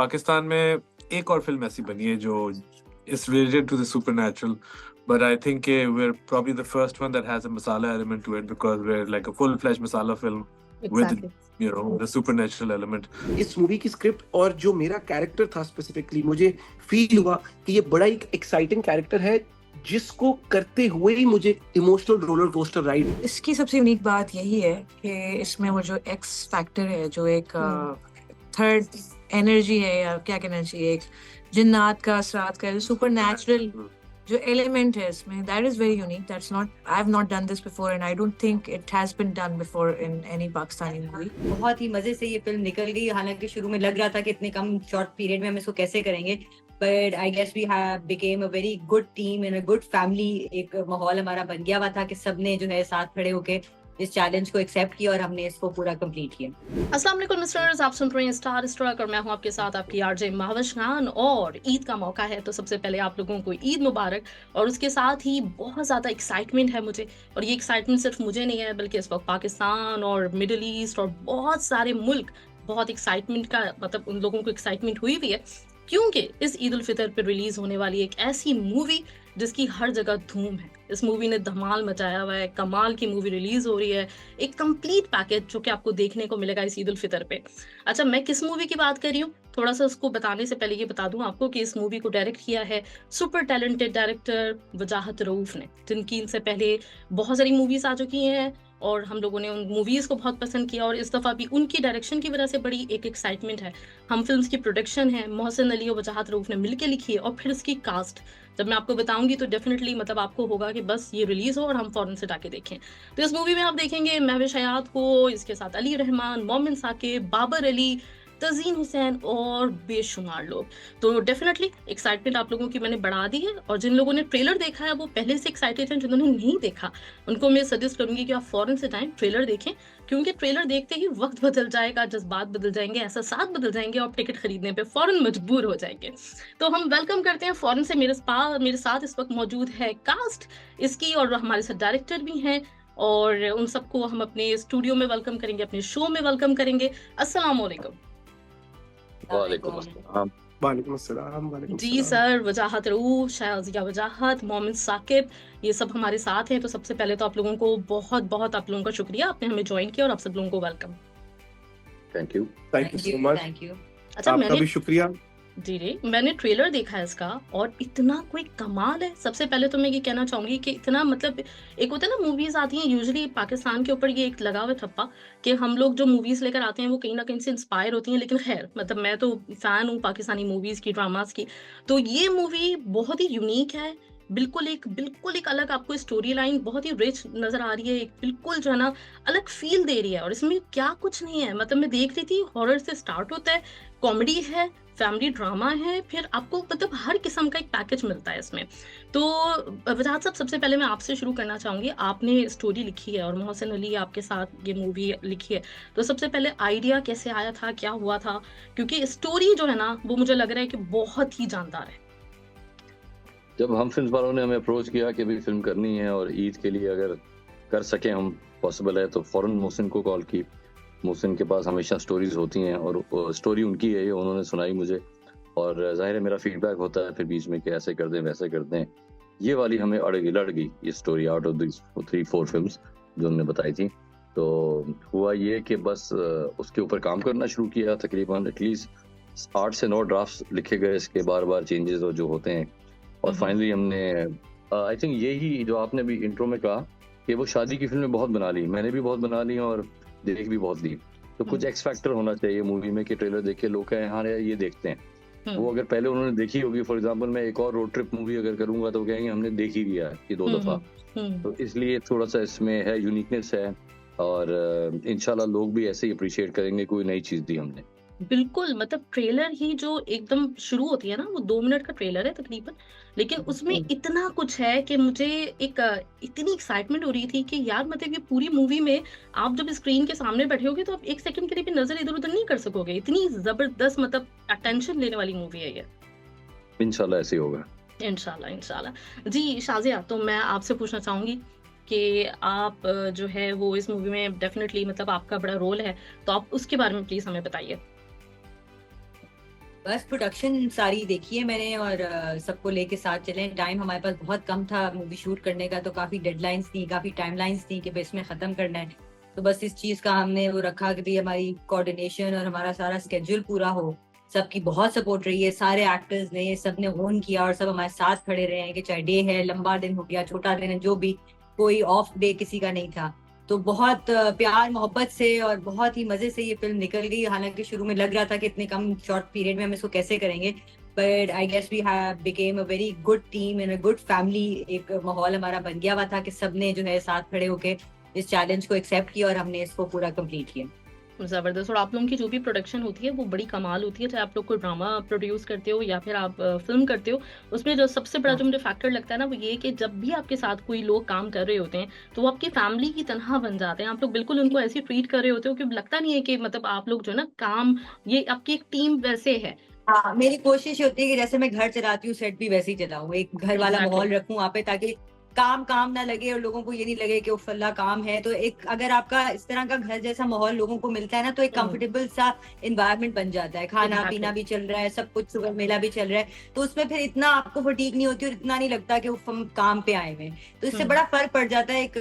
पाकिस्तान में एक और फिल्म ऐसी बनी है जो is related to the supernatural, but I think we're probably the first one that has a masala element to it because we're like a full-fledged masala film with Exactly. the supernatural element. इस movie की script और जो मेरा character था specifically, मुझे feel हुआ कि ये बड़ा एक एक्साइटिंग कैरेक्टर है जिसको करते हुए ही मुझे इमोशनल रोलर कोस्टर राइड। इसकी सबसे यूनिक बात यही है कि इसमें वो जो एक्स फैक्टर है, जो एक थर्ड एनर्जी है या क्या कहना चाहिए, एक जिन्नात का, असरात का, सुपर नेचुरल जो एलिमेंट है इसमें, that is very unique. That's not, I have not done this before and I don't think it has been done before in any Pakistani movie. बहुत ही मजे से ये फिल्म निकल गई। हालांकि शुरू में लग रहा था कि इतने कम शॉर्ट पीरियड में हम इसको कैसे करेंगे, but I guess we have became a very good team and a good family. एक माहौल हमारा बन गया हुआ था कि सबने जो है साथ खड़े होके इस चैलेंज को एक्सेप्ट किया और हमने इसको पूरा कंप्लीट किया। अस्सलाम वालेकुम मिस्टर्स, आप सुन रहे हैं स्टार स्ट्रक और मैं हूं आपके साथ आपकी आरजे महावश खान। और ईद का मौका है तो सबसे पहले आप लोगों को ईद मुबारक। और उसके साथ ही बहुत ज़्यादा एक्साइटमेंट है मुझे, और ये एक्साइटमेंट सिर्फ मुझे नहीं है बल्कि इस वक्त पाकिस्तान और मिडल ईस्ट और बहुत सारे मुल्क बहुत एक्साइटमेंट का, मतलब उन लोगों को एक्साइटमेंट हुई भी है क्योंकि इस ईद उल फितर पर रिलीज होने वाली एक ऐसी मूवी जिसकी हर जगह धूम है। इस मूवी ने धमाल मचाया हुआ है, कमाल की मूवी रिलीज हो रही है, एक कंप्लीट पैकेज जो कि आपको देखने को मिलेगा इस ईद उल फितर पे। अच्छा, मैं किस मूवी की बात कर रही हूँ, थोड़ा सा उसको बताने से पहले ये बता दूं आपको कि इस मूवी को डायरेक्ट किया है सुपर टैलेंटेड डायरेक्टर वजाहत रऊफ ने, जिनकी इनसे पहले बहुत सारी मूवीज आ चुकी हैं और हम लोगों ने उन मूवीज को बहुत पसंद किया। और इस दफा भी उनकी डायरेक्शन की वजह से बड़ी एक एक्साइटमेंट है। हम फिल्म की प्रोडक्शन है मोहसिन अली और वजाहत रऊफ ने मिलकर लिखी है, और फिर इसकी कास्ट जब मैं आपको बताऊंगी तो डेफिनेटली मतलब आपको होगा कि बस ये रिलीज हो और हम फौरन से जाके देखें। तो इस मूवी में आप देखेंगे महविश हयात को, इसके साथ अली रहमान, मोमिन साकिब, बाबर अली, तजीन हुसैन और बेशुमार लोग। तो डेफिनेटली एक्साइटमेंट आप लोगों की मैंने बढ़ा दी है, और जिन लोगों ने ट्रेलर देखा है वो पहले से एक्साइटेड हैं। जिन्होंने नहीं देखा उनको मैं सजेस्ट करूंगी कि आप फौरन से जाएं, ट्रेलर देखें, क्योंकि ट्रेलर देखते ही वक्त बदल जाएगा, जज्बात बदल जाएंगे, एहसासात बदल जाएंगे और टिकट खरीदने पे फौरन मजबूर हो जाएंगे। तो हम वेलकम करते हैं फौरन से। मेरे साथ इस वक्त मौजूद है कास्ट इसकी, और हमारे साथ डायरेक्टर भी हैं, और उन सबको हम अपने स्टूडियो में वेलकम करेंगे, अपने शो में वेलकम करेंगे। अस्सलाम वालेकुम। वालेकुम अस्सलाम। वालेकुम अस्सलाम। जी सर, वजाहत रऊफ, शाहजिया वजाहत, मोमिन साकिब, ये सब हमारे साथ हैं। तो सबसे पहले तो आप लोगों को बहुत बहुत आप लोगों का शुक्रिया, आपने हमें ज्वाइन किया, और आप सब लोगों को welcome. Thank you so much. Thank you. अच्छा, आपका भी शुक्रिया। जी, मैंने ट्रेलर देखा है इसका और इतना कोई कमाल है। सबसे पहले तो मैं ये कहना चाहूंगी कि इतना, मतलब एक होता है ना मूवीज आती हैं यूजुअली पाकिस्तान के ऊपर, ये एक लगा हुआ ठप्पा कि हम लोग जो मूवीज लेकर आते हैं वो कहीं ना कहीं से इंस्पायर होती हैं, लेकिन खैर मतलब मैं तो फैन हूँ पाकिस्तानी मूवीज की, ड्रामास की। तो ये मूवी बहुत ही यूनिक है, बिल्कुल एक अलग आपको स्टोरी लाइन बहुत ही रिच नजर आ रही है, एक बिल्कुल जो है ना अलग फील दे रही है। और इसमें क्या कुछ नहीं है, मतलब मैं देख रही थी, हॉरर से स्टार्ट होता है, कॉमेडी है, फैमिली ड्रामा है, फिर आपको मतलब हर किस्म का एक पैकेज मिलता है इसमें। तो वजाहत साहब, सबसे पहले मैं आपसे शुरू करना चाहूंगी। आपने स्टोरी लिखी है और मोहसिन अली आपके साथ ये मूवी लिखी है, तो सबसे पहले आइडिया कैसे आया था, क्या हुआ था? क्योंकि स्टोरी जो है ना वो मुझे लग रहा है कि बहुत ही जानदार है। जब हम फिल्म वालों ने हमें अप्रोच किया कि भाई फिल्म करनी है और ईद के लिए अगर कर सके हम, पॉसिबल है, तो फौरन मोहसिन को कॉल की। मोहसिन के पास हमेशा स्टोरीज होती हैं और स्टोरी उनकी है, ये उन्होंने सुनाई मुझे, और जाहिर है मेरा फीडबैक होता है फिर बीच में कि ऐसे कर दें वैसे कर दें। ये वाली हमें लड़ गई ये story out of the 3-4 films जो हमने बताई थी। तो हुआ ये कि बस उसके ऊपर काम करना शुरू किया। तकरीबन एटलीस्ट 8 से 9 ड्राफ्ट्स लिखे गए, इसके बार बार चेंजेस जो होते हैं, और फाइनली हमने आई थिंक यही जो आपने भी इंट्रो में कहा कि वो शादी की फिल्में बहुत बना ली, मैंने भी बहुत बना ली और देख भी बहुत ली। तो कुछ एक्स फैक्टर होना चाहिए मूवी में कि ट्रेलर देख के लोग कहें हाँ यार ये देखते हैं। वो अगर पहले उन्होंने देखी होगी, फॉर एग्जांपल मैं एक और रोड ट्रिप मूवी अगर करूंगा तो कहेंगे हमने देख ही लिया है ये 2 दफा। तो इसलिए थोड़ा सा इसमें है, यूनिकनेस है, और इंशाल्लाह लोग भी ऐसे ही अप्रिशिएट करेंगे, कोई नई चीज दी हमने। बिल्कुल, मतलब ट्रेलर ही जो एकदम शुरू होती है ना, वो 2 मिनट का ट्रेलर है तकरीबन, लेकिन उसमें इतना कुछ है कि मुझे एक इतनी एक्साइटमेंट हो रही थी कि यार मतलब ये पूरी मूवी में आप जब स्क्रीन के सामने बैठे होगे तो आप 1 सेकंड के लिए भी नजर इधर उधर नहीं कर सकोगे। इतनी जबरदस्त, मतलब अटेंशन लेने वाली मूवी है ये। इंशाल्लाह ऐसे ही होगा। इंशाल्लाह। जी शाजिया, तो मैं आपसे पूछना चाहूंगी कि आप जो है वो इस मूवी में डेफिनेटली मतलब आपका बड़ा रोल है, तो आप उसके बारे में प्लीज हमें बताइए। बस प्रोडक्शन सारी देखी है मैंने और सबको लेके साथ चले। टाइम हमारे पास बहुत कम था मूवी शूट करने का, तो काफी डेडलाइंस थी, काफी टाइमलाइंस थी कि इसमें खत्म करना है। तो बस इस चीज का हमने वो रखा कि भी हमारी कोऑर्डिनेशन और हमारा सारा स्केड्यूल पूरा हो। सबकी बहुत सपोर्ट रही है, सारे एक्टर्स ने, सबने ओन किया और सब हमारे साथ खड़े रहे हैं कि चाहे डे है, लंबा दिन हो गया, छोटा दिन है, जो भी, कोई ऑफ डे किसी का नहीं था। तो बहुत प्यार मोहब्बत से और बहुत ही मजे से ये फिल्म निकल गई। हालांकि शुरू में लग रहा था कि इतने कम शॉर्ट पीरियड में हम इसको कैसे करेंगे, but I guess we have became a very good team and a good family. एक माहौल हमारा बन गया हुआ था कि सबने जो है साथ खड़े होके इस चैलेंज को एक्सेप्ट किया और हमने इसको पूरा कंप्लीट किया। ज़बरदस्त। और आप लोगों की जो भी प्रोडक्शन होती है वो बड़ी कमाल होती है, चाहे आप लोग कोई ड्रामा प्रोड्यूस करते हो या फिर आप फिल्म करते हो। उसमें जो सबसे बड़ा जो मुझे फैक्टर लगता है ना, वो ये कि जब भी आपके साथ कोई लोग काम कर रहे होते हैं तो वो आपकी फैमिली की तरह बन जाते हैं। आप लोग बिल्कुल उनको ऐसे ट्रीट कर रहे होते हो कि लगता नहीं है कि मतलब आप लोग जो है ना काम, ये आपकी एक टीम वैसे है। हाँ, मेरी कोशिश होती है कि जैसे मैं घर चलाती हूँ सेट भी वैसे ही चलाऊं, एक घर वाला Exactly. माहौल रखूं वहाँ पे, ताकि काम काम ना लगे और लोगों को ये नहीं लगे कि उफल्ला काम है। तो एक अगर आपका इस तरह का घर जैसा माहौल लोगों को मिलता है ना, तो एक कंफर्टेबल सा एनवायरनमेंट बन जाता है। खाना Exactly. पीना भी चल रहा है, सब कुछ शुगर मेला भी चल रहा है, तो उसमें फिर इतना आपको फटीक नहीं होती और इतना नहीं लगता कि उफ हम काम पे आए हुए हैं। तो इससे बड़ा फर्क पड़ जाता है। एक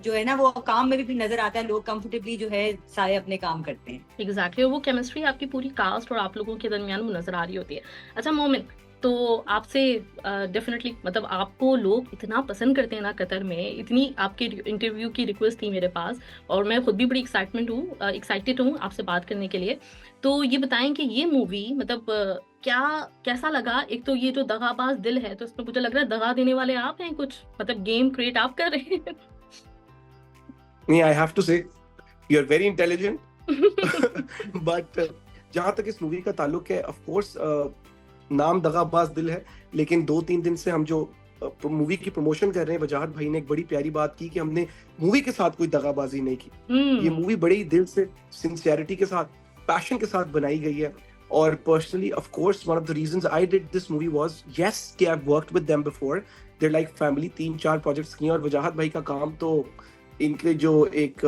जो है ना वो काम में भी फिर नजर आता है, लोग कंफर्टेबली जो है सारे अपने काम करते हैं। एग्जैक्टली। और वो केमिस्ट्री आपकी पूरी कास्ट और आप लोगों के दरमियान वो नजर आ रही होती है। अच्छा मोमिन, तो आपसे डेफिनेटली मतलब आपको लोग इतना पसंद करते हैं ना कतर में, इतनी आपके इंटरव्यू की रिक्वेस्ट थी मेरे पास और मैं खुद भी बड़ी एक्साइटेड हूँ आपसे बात करने के लिए। तो ये बताएं कि ये मूवी मतलब क्या कैसा लगा। एक तो ये जो दगाबाज दिल है, तो इसमें मुझे लग रहा है दगा देने वाले आप हैं, कुछ मतलब गेम क्रिएट आप कर रहे हैं। नहीं, I have to say you are very intelligent but जहां तक इस मूवी का ताल्लुक है, ऑफ कोर्स नाम दगाबाज दिल है, लेकिन 2-3 दिन से हम जो मूवी की प्रमोशन कर रहे हैं, वजाहत भाई ने एक बड़ी प्यारी बात की कि हमने मूवी के साथ कोई दगाबाजी नहीं की। ये मूवी बड़ी दिल से, सिंसियरिटी के साथ, पैशन के साथ बनाई गई है। और personally of course one of the reasons I did this movie was yes कि I have worked with them before, they like family. 3-4 projects किए और वजाहत भाई का काम तो, इनके जो एक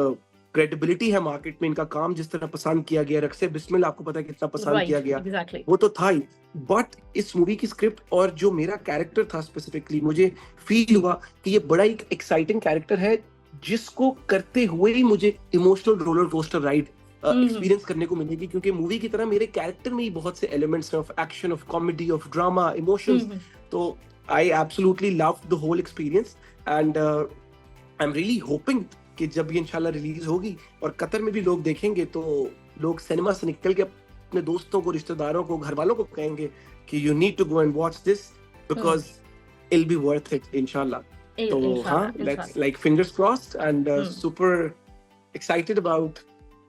क्रेडिबिलिटी है मार्केट में, इनका काम जिस तरह पसंद किया गया, रक्से बिस्मिल आपको पता है कितना पसंद किया गया, exactly. वो तो था ही। बट इस मूवी की स्क्रिप्ट और जो मेरा कैरेक्टर था स्पेसिफिकली, मुझे फील हुआ कि ये बड़ा एक एक्साइटिंग कैरेक्टर है जिसको करते हुए ही मुझे emotional roller coaster ride experience करने को मिलेगी। क्योंकि मूवी की तरह मेरे कैरेक्टर में ही बहुत से एलिमेंट्स हैं, of action, of comedy, of drama, emotions. तो I absolutely love the whole experience and I am really hoping कि जब ये इंशाल्लाह रिलीज होगी और कतर में भी लोग देखेंगे, तो लोग सिनेमा से निकल के अपने दोस्तों को, रिश्तेदारों को, घर वालों को कहेंगे कि you need to go and watch this because it will be worth it इंशाल्लाह। तो हाँ, let's like fingers crossed and super excited about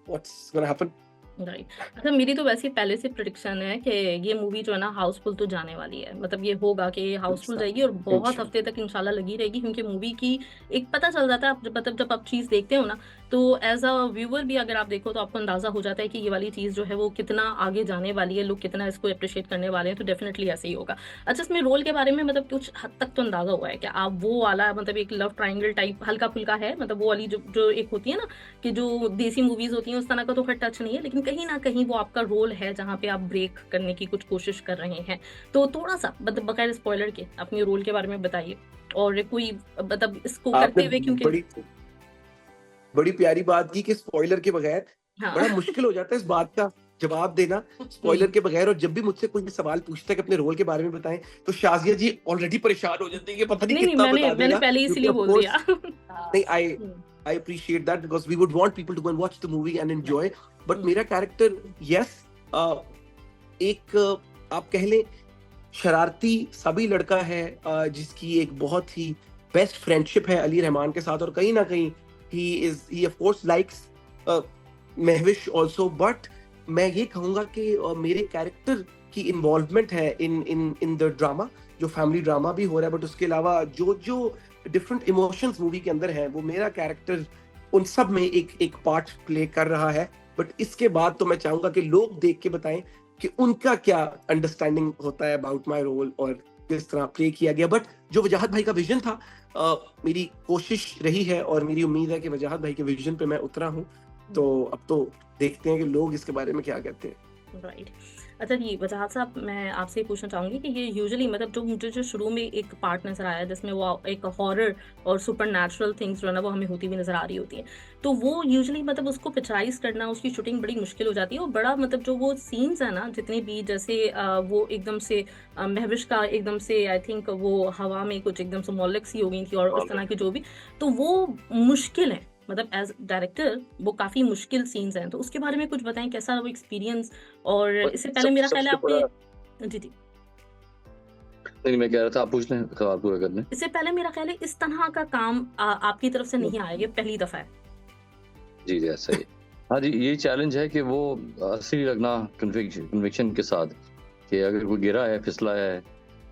what's gonna happen. Right. अच्छा, मेरी तो वैसे पहले से प्रेडिक्शन है कि ये मूवी जो है ना हाउसफुल तो जाने वाली है। मतलब ये होगा कि ये हाउसफुल जाएगी और बहुत हफ्ते तक इंशाल्लाह लगी रहेगी, क्योंकि मूवी की एक पता चल जाता है। आप मतलब जब आप चीज़ देखते हो ना, तो एज अ व्यूअर भी अगर आप देखो तो आपको अंदाज़ा हो जाता है कि ये वाली चीज़ जो है वो कितना आगे जाने वाली है, लोग कितना इसको अप्रिशिएट करने वाले हैं। तो डेफिनेटली ऐसे ही होगा। अच्छा, इसमें रोल के बारे में मतलब कुछ हद तक तो अंदाज़ा हुआ है कि आप वो वाला मतलब एक लव ट्राइंगल टाइप हल्का फुल्का है, मतलब वो वाली जो एक होती है ना कि जो देसी मूवीज़ होती हैं उस तरह का तो खैर टच नहीं है, लेकिन कहीं ना कहीं वो आपका रोल है जहाँ पे आप ब्रेक करने की कुछ कोशिश कर रहे हैं। तो थोड़ा सा मतलब बगैर स्पॉइलर के अपने रोल के बारे में बताइए और कोई मतलब इसको करते हुए, क्योंकि बड़ी प्यारी बात की कि स्पॉइलर के बगैर हाँ। बड़ा मुश्किल हो जाता है इस बात का जवाब देना स्पॉइलर के बगैर। और जब भी मुझसे कोई सवाल पूछता है कि अपने रोल के बारे में बताएं, तो शाजिया जी ऑलरेडी परेशान हो जाती है कि पता नहीं कितना बता देगा। मैंने पहले इसलिए बोल दिया। नहीं, I appreciate that because we would want people to go and watch the movie and enjoy. But मेरा कैरेक्टर yes, एक आप कह लें शरारती सभी लड़का है जिसकी एक बहुत ही बेस्ट फ्रेंडशिप है अली रहमान के साथ। और कहीं ना कहीं he of course likes Mahwish also, but मैं ये कहूँगा कि मेरे कैरेक्टर की इन्वॉल्वमेंट है इन द ड्रामा, जो फैमिली ड्रामा भी हो रहा है, बट उसके अलावा जो डिफरेंट इमोशंस मूवी के अंदर हैं, वो मेरा कैरेक्टर उन सब में एक पार्ट प्ले कर रहा है। बट इसके बाद तो मैं चाहूंगा कि लोग देख के बताएं कि उनका क्या अंडरस्टैंडिंग होता है अबाउट माय रोल और किस तरह प्ले किया गया। बट जो वजाहत भाई का विजन था, मेरी कोशिश रही है और मेरी उम्मीद है कि वजाहत भाई के विजन पे मैं उतरा हूँ। तो अब तो देखते हैं कि लोग इसके बारे में क्या कहते हैं। राइट। अच्छा ये वजाहत साहब, मैं आपसे पूछना चाहूंगी कि ये यूजुअली मतलब जो मुझे जो शुरू में एक पार्ट नजर आया जिसमें वो एक हॉरर और सुपर नेचुरल थिंग्स जो है ना वो हमें होती हुई नजर आ रही होती है, तो वो यूजुअली मतलब उसको पिक्चराइज करना, उसकी शूटिंग बड़ी मुश्किल हो जाती है। और बड़ा मतलब जो वो सीन्स है ना जितने भी, जैसे वो एकदम से महविश का एकदम से आई थिंक वो हवा में कुछ एकदम से मौलिक सी हो गई थी और उस तरह की जो भी, तो वो मुश्किल है मतलब एज डायरेक्टर वो काफी मुश्किल सीन्स हैं। तो उसके बारे में कुछ बताएं, कैसा वो एक्सपीरियंस। और इससे पहले मेरा ख्याल है सबसे आपने बड़ा जी जी नहीं, मैं कह रहा था आप पूछ लें सवाल पूरा करने। इससे पहले मेरा ख्याल है इस तरह का काम आपकी तरफ से नहीं आया, ये पहली दफा है। जी जी ऐसा ही। हाँ जी, यही चैलेंज है कि वो असली लगना कन्विक्शन के साथ कि अगर कोई गिरा है, फिसला है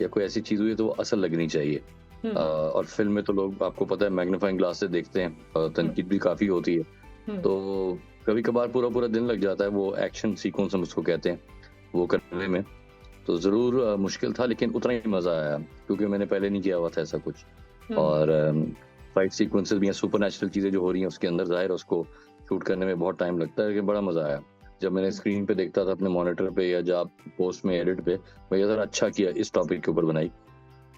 या कोई ऐसी चीज हुई है तो वो असल लगनी चाहिए। और फिल्म में तो लोग, आपको पता है, मैग्नीफाइंग ग्लास से देखते हैं और तनकीद भी काफी होती है। तो कभी कभार पूरा पूरा दिन लग जाता है वो एक्शन सीक्वेंस हम उसको कहते हैं वो करने में। तो जरूर मुश्किल था, लेकिन उतना ही मजा आया क्योंकि मैंने पहले नहीं किया हुआ था ऐसा कुछ। और फाइट सीक्वेंसेस भी हैं, सुपर नेचुरल चीजें जो हो रही हैं उसके अंदर, जाहिर है उसको शूट करने में बहुत टाइम लगता है, लेकिन बड़ा मजा आया। जब मैंने स्क्रीन पे देखता था अपने मॉनिटर पे या जब पोस्ट में एडिट पे, मैं जरा अच्छा किया इस टॉपिक के ऊपर बनाई,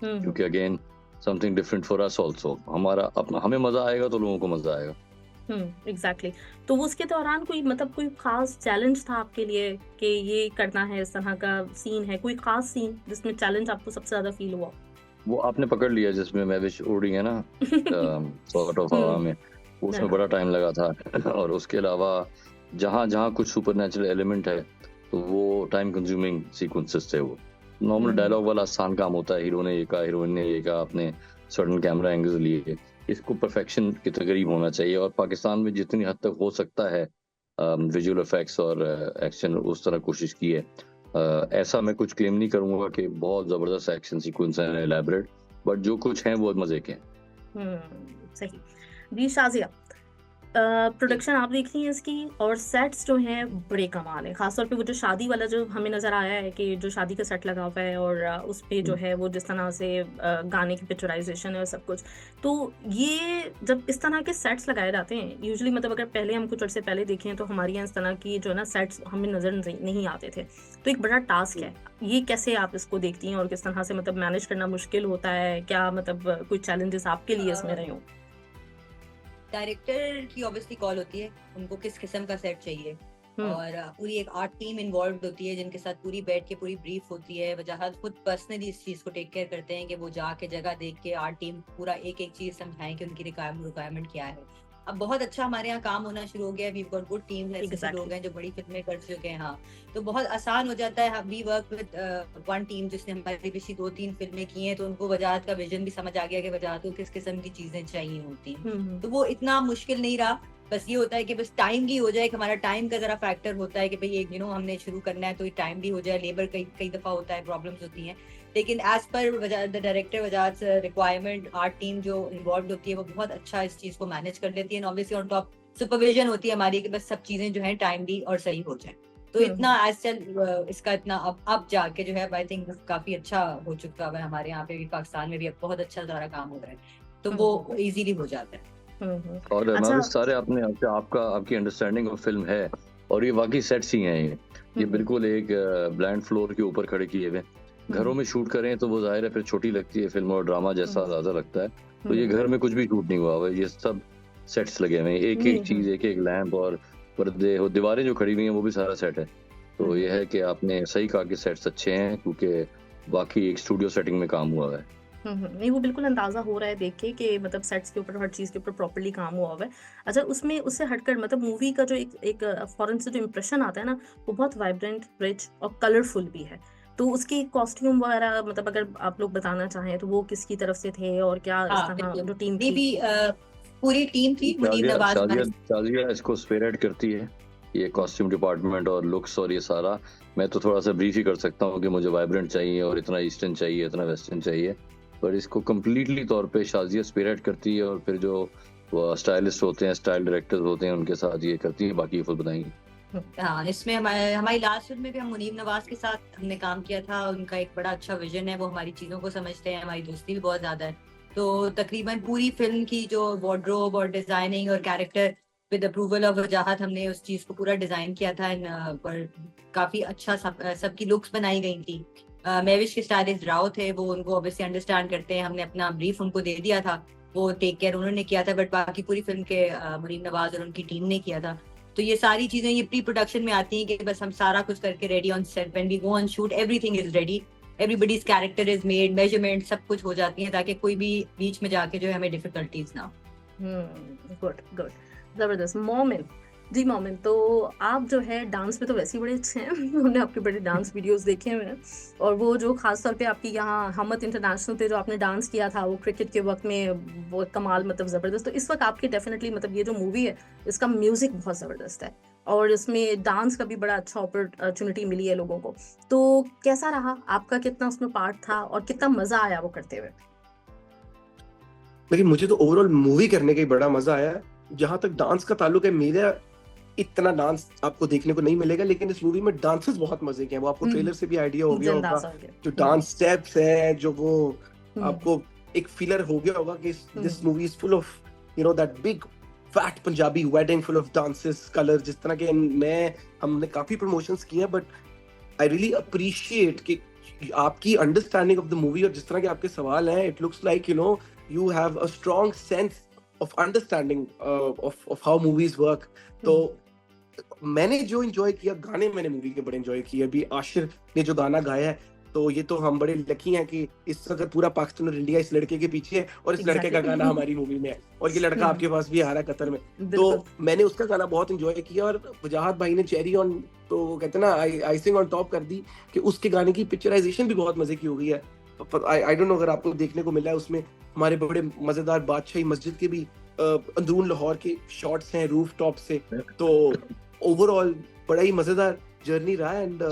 क्योंकि again something different for us also. हमारा अपना, हमें मजा आएगा तो लोगों को मजा आएगा। एग्जैक्टली। तो वो उसके दौरान कोई मतलब कोई खास चैलेंज था आपके लिए कि ये करना है, इस तरह का सीन है, कोई खास सीन जिसमें चैलेंज आपको सबसे ज्यादा फील हुआ? वो आपने पकड़ लिया जिसमें महविश उड़ रही है ना सॉर्ट ऑफ हवा में, उसमें बड़ा टाइम लगा था। और उसके अलावा जहाँ जहाँ कुछ सुपरनैचुरल एलिमेंट है तो वो टाइम कंज्यूमिंग सीक्वेंसेस थे। वो नॉर्मल डायलॉग वाला आसान काम होता है, हीरो ने ये कहा, हीरोइन ने ये कहा, आपने सर्टन कैमरा एंगल्स लिए, इसको परफेक्शन के करीब होना चाहिए। और पाकिस्तान में जितनी हद तक हो सकता है विजुअल इफेक्ट्स और एक्शन उस तरह कोशिश की है। ऐसा मैं कुछ क्लेम नहीं करूंगा कि बहुत जबरदस्त एक्शन सीक्वेंस है एलैबोरेट, बट जो कुछ है वो मजे के हैं। सही। जी शाजिया, प्रोडक्शन आप देख रही हैं इसकी, और सेट्स जो हैं बड़े कमाल है, खासतौर पे वो जो शादी वाला जो हमें नजर आया है कि जो शादी का सेट लगा हुआ है और उस पे जो है वो जिस तरह से गाने की पिक्चराइजेशन है और सब कुछ। तो ये जब इस तरह के सेट्स लगाए जाते हैं यूजुअली, मतलब अगर पहले हम कुछ अर्से पहले देखें तो हमारे यहाँ इस तरह की जो है ना सेट्स हमें नजर नहीं आते थे, तो एक बड़ा टास्क है। ये कैसे आप इसको देखती हैं और किस तरह से मतलब मैनेज करना मुश्किल होता है, क्या मतलब कोई चैलेंजेस आपके लिए इसमें रहे हों? डायरेक्टर की ऑब्वियसली कॉल होती है, उनको किस किस्म का सेट चाहिए, और पूरी एक आर्ट टीम इन्वॉल्व होती है जिनके साथ पूरी बैठ के पूरी ब्रीफ होती है। वजाहत खुद पर्सनली इस चीज को टेक केयर करते हैं कि वो जाके जगह देख के आर्ट टीम पूरा एक एक चीज समझाएं कि उनकी रिक्वायरमेंट क्या है। अब बहुत अच्छा हमारे यहाँ काम होना शुरू हो गया है, वी गॉट गुड टीम, ऐसे लोग हैं जो बड़ी फिल्में कर चुके हैं। हाँ, तो बहुत आसान हो जाता है। We work with one team जिसने हमारी पिछली 2-3 फिल्में की हैं, तो उनको वजाहत का विजन भी समझ आ गया कि वजाहत को किस किस्म की चीजें चाहिए होती हैं। तो वो इतना मुश्किल नहीं रहा। बस ये होता है कि बस टाइमली हो जाए, कि हमारा टाइम का जरा फैक्टर होता है कि भाई एक हमने शुरू करना है तो ये टाइमली हो जाए। लेबर कई दफा होता है, प्रॉब्लम्स होती हैं, लेकिन एज पर डायरेक्टर वजाहत रिक्वायरमेंट आर्ट टीम जो इन्वॉल्व होती है वो बहुत अच्छा इस चीज को मैनेज कर लेती है। ऑब्वियसली ऑन टॉप सुपरविजन होती है हमारी कि बस सब चीजें जो है टाइमली और सही हो जाए। तो इतना इसका इतना अब जाके जो है आई थिंक काफी अच्छा हो चुका है हमारे यहाँ पे भी, पाकिस्तान में भी अब बहुत अच्छा सारा काम हो रहा है, तो वो इजीली हो जाता है। और अच्छा, सारे आपने आपकी अंडरस्टैंडिंग ऑफ फिल्म है, और ये वाकई सेट्स ही हैं। ये बिल्कुल एक ब्लैंड फ्लोर के ऊपर खड़े किए हुए। घरों में शूट करें तो वो जाहिर है फिर छोटी लगती है फिल्म और ड्रामा जैसा ज्यादा लगता है। तो ये घर में कुछ भी शूट नहीं हुआ हुआ, ये सब सेट्स लगे हुए हैं, एक एक चीज, एक एक लैंप और पर्दे, दीवारें जो खड़ी हुई हैं वो भी सारा सेट है। तो ये है कि आपने सही कहा कि सेट्स अच्छे हैं, क्योंकि बाकी एक स्टूडियो सेटिंग में काम हुआ है। नहीं, वो बिल्कुल अंदाजा हो रहा है देख के कि मतलब सेट्स के ऊपर हर चीज के ऊपर प्रॉपर्ली काम हुआ हुआ है। अच्छा, उसमें उससे हटकर मतलब मूवी का जो एक फॉरेन से जो इम्प्रेशन आता है ना, वो बहुत वाइब्रेंट, रिच और कलरफुल भी है। तो उसके कॉस्ट्यूम वगैरह मतलब अगर आप लोग बताना चाहें तो वो किसकी तरफ से थे और क्या इस तरह जो टीम थी? भी पूरी टीम थी। मुनीब नवाज शाजिया इसको स्पेयरहेड करती है, ये कॉस्ट्यूम डिपार्टमेंट और लुक्स और ये सारा। मैं तो थोड़ा सा ब्रीफ ही कर सकता हूँ कि मुझे वाइब्रेंट चाहिए और इतना ईस्टर्न चाहिए, इतना वेस्टर्न चाहिए, पर इसको कम्प्लीटली तौर पे शाजिया स्पेयरहेड करती है। और फिर जो स्टाइलिस्ट होते हैं, स्टाइल डायरेक्टर्स होते हैं, उनके साथ ये करती है, बाकी खुद बताएंगे। हाँ, इसमें हमारी लास्ट फिल्म में भी हम मुनीब नवाज के साथ हमने काम किया था। उनका एक बड़ा अच्छा विजन है, वो हमारी चीजों को समझते हैं, हमारी दोस्ती भी बहुत ज्यादा है। तो तकरीबन पूरी फिल्म की जो वार्डरोब और डिजाइनिंग और कैरेक्टर विद अप्रूवल ऑफ वजाहत हमने उस चीज को पूरा डिजाइन किया था एंड पर काफी अच्छा सबकी लुक्स बनाई गई थी। महविश के स्टाइलिस्ट राव थे, वो उनको ऑब्वियसली अंडरस्टैंड करते हैं, हमने अपना ब्रीफ उनको दे दिया था, वो टेक केयर उन्होंने किया था, बट बाकी पूरी फिल्म के मुनीम नवाज और उनकी टीम ने किया था। तो ये सारी चीजें ये प्री प्रोडक्शन में आती हैं कि बस हम सारा कुछ करके ready on set, when we go on shoot everything is ready, everybody's character is made, measurement सब कुछ हो जाती है ताकि कोई भी बीच में जाके जो है हमें डिफिकल्टीज ना हो। गुड गुड, जबरदस्त। मोमिन जी, मोमिन तो आप जो है डांस में तो वैसे ही बड़े अच्छे हैं हमने आपके बड़े डांस वीडियोस देखे हुए हैं, और वो जो खास तौर पे आपकी यहाँ हमत इंटरनेशनल पे जो आपने डांस किया था वो क्रिकेट के वक्त में, वो कमाल, मतलब ज़बरदस्त। तो इस वक्त आपके डेफिनेटली मतलब ये जो मूवी है इसका म्यूजिक बहुत ज़बरदस्त है और इसमें डांस का भी बड़ा अच्छा अपॉर्चुनिटी मिली है लोगों को। तो कैसा रहा आपका, कितना उसमें पार्ट था और कितना मजा आया वो करते हुए? लेकिन मुझे तो ओवरऑल मूवी करने का ही बड़ा मजा आया। जहां तक डांस का ताल्लुक है, मेरा इतना डांस आपको देखने को नहीं मिलेगा, लेकिन इस मूवी में डांसेस बहुत मजे के हैं। वो आपको ट्रेलर से भी आइडिया हो गया होगा, जो डांस स्टेप्स है, जो वो आपको एक फीलर हो गया होगा कि this movie is full of you know that big fat Punjabi wedding full of dances, colour. जिस तरह के हमने काफी प्रमोशंस किए हैं, बट आई रियली अप्रिशिएट कि आपकी अंडरस्टैंडिंग ऑफ द मूवी और जिस तरह के आपके सवाल हैं, it looks like you know you have a strong sense of understanding of how movies work। तो मैंने जो एंजॉय किया, गाने मैंने मूवी के बड़े एंजॉय किए। अभी आशिर ने जो गाना गाया है, तो ये तो हम बड़े लकी हैं कि इस वक्त पूरा पाकिस्तान और इंडिया इस लड़के के पीछे है और इस लड़के का गाना हमारी मूवी में है, और ये लड़का आपके पास भी आ रहा है कतर में। तो मैंने उसका गाना बहुत एंजॉय किया, और वजाहत भाई ने चेरी ऑन, तो कहते हैं ना, आइसिंग ऑन टॉप कर दी कि उसके गाने की पिक्चराइजेशन भी बहुत मजे की हो गई है। आई डोंट नो अगर आपको देखने को मिला है, उसमें हमारे बड़े मजेदार बादशाही मस्जिद के भी अंदरून लाहौर के शॉट्स हैं रूफ टॉप से। तो ओवरऑल बड़ा ही मजेदार जर्नी रहा, and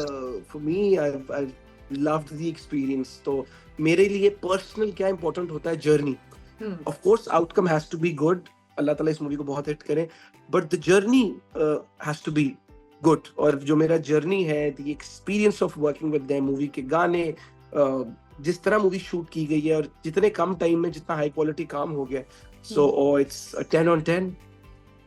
for me I loved the experience. तो मेरे लिए पर्सनल क्या इंपॉर्टेंट होता है, journey. Of course outcome has to be good, अल्लाह ताला इस मूवी को बहुत हिट करे, but the journey has to be good. और जो मेरा जर्नी है, the experience of working with them, movie के गाने, जिस तरह मूवी शूट की गई है और जितने कम टाइम में जितना हाई क्वालिटी काम हो गया, सो इट्स 10 on 10।